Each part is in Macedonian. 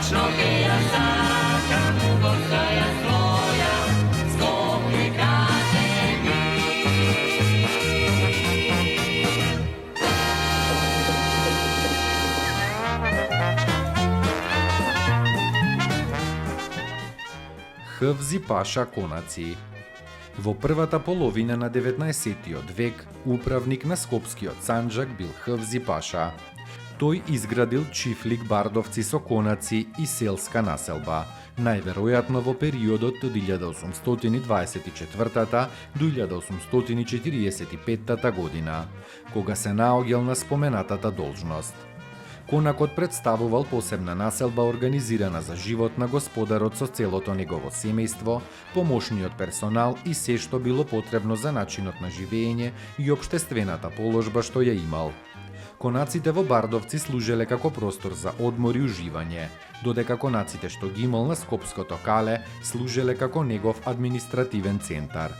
Večno ke ja sakam, postaja svoja, skopi kaže mi. Хвзи паша конаци. Во првата половина на 19 век, управник на Скопскиот Санџак бил Хвзи паша. Тој изградил чифлик бардовци со конаци и селска населба, најверојатно во периодот од 1824 до 1845 година, кога се наоѓал на споменатата должност. Конакот представувал посебна населба организирана за живот на господарот со целото негово семејство, помошниот персонал и се што било потребно за начинот на живење и општествената положба што ја имал. Конаците во Бардовци служеле како простор за одмор и уживање, додека конаците што ги имал на Скопското кале служеле како негов административен центар.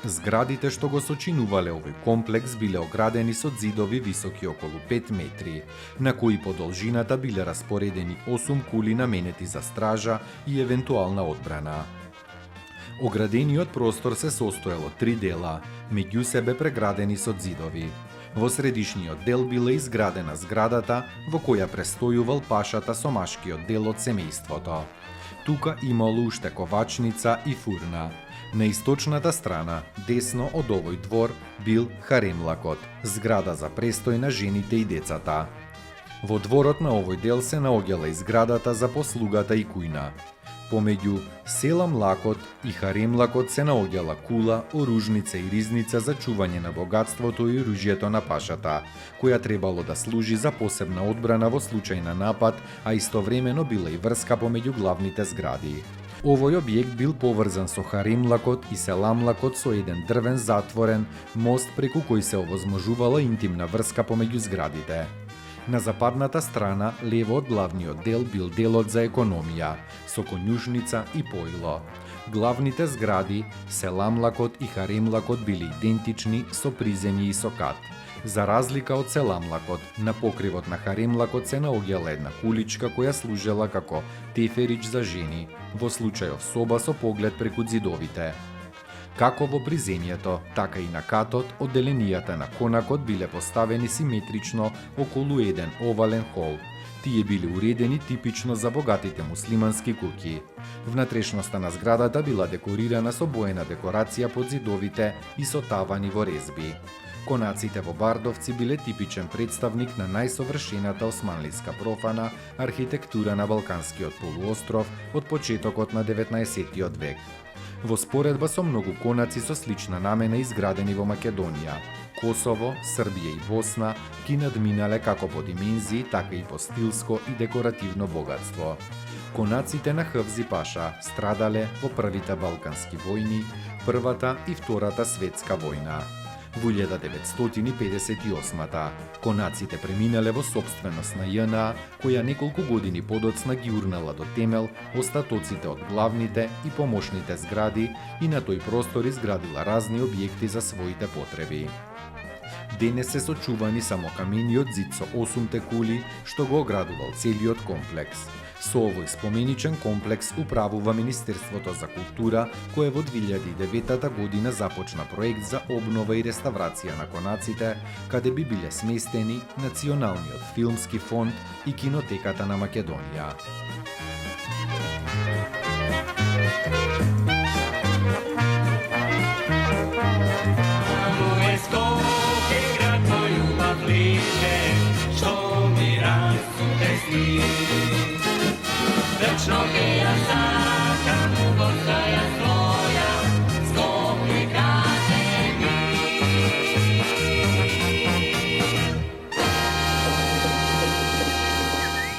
Зградите што го сочинувале овој комплекс биле оградени со ѕидови високи околу 5 метри, на кои по должината биле распоредени 8 кули наменети за стража и евентуална одбрана. Оградениот простор се состоел од 3 дела, меѓу себе преградени со ѕидови. Во средишниот дел била изградена зградата во која престојувал пашата со машкиот дел од семејството. Тука имало уште ковачница и фурна. На источната страна, десно од овој двор, бил харемлакот, зграда за престој на жените и децата. Во дворот на овој дел се наоѓала и зградата за послугата и кујна. Помеѓу селамлакот и харемлакот се наоѓала кула, оружница и ризница за чување на богатството и оружјето на пашата, која требало да служи за посебна одбрана во случај на напад, а истовремено била и врска помеѓу главните згради. Овој објект бил поврзан со харемлакот и селамлакот со еден дрвен затворен мост преку кој се овозможувала интимна врска помеѓу зградите. На западната страна, лево од главниот дел, бил делот за економија, со конјушница и поило. Главните згради, селамлакот и харемлакот били идентични со приземји и со кат. За разлика од селамлакот, на покривот на харемлакот се наоѓала една куличка која служела како теферич за жени, во случајов соба со поглед преку ѕидовите. Како во приземјето, така и на катот, одделенијата на конакот биле поставени симетрично околу еден овален хол. Тие биле уредени типично за богатите муслимански куќи. Внатрешноста на зградата била декорирана со боена декорација под ѕидовите и со тавани во резби. Конаците во Бардовци биле типичен представник на најсовршената османлиска профана архитектура на Балканскиот полуостров од почетокот на 19 век. Во споредба со многу конаци со слична намена изградени во Македонија, Косово, Србија и Босна ги надминале како по димензии, така и по стилско и декоративно богатство. Конаците на Хвзи паша страдале во првите Балкански војни, Првата и Втората светска војна. Во 1958 конаците преминале во сопственост на ЈНА, која неколку години подоцна ги урнала до темел остатоците од главните и помошните згради и на тој простор изградила разни објекти за своите потреби. Денес се сочувани само камениот ѕид со 8 кули што го оградувал целиот комплекс. Со овој споменичен комплекс управува Министерството за култура, кое во 2009 година започна проект за обнова и реставрација на конаците, каде би биле сместени Националниот филмски фонд и Кинотеката на Македонија. Večno ke ja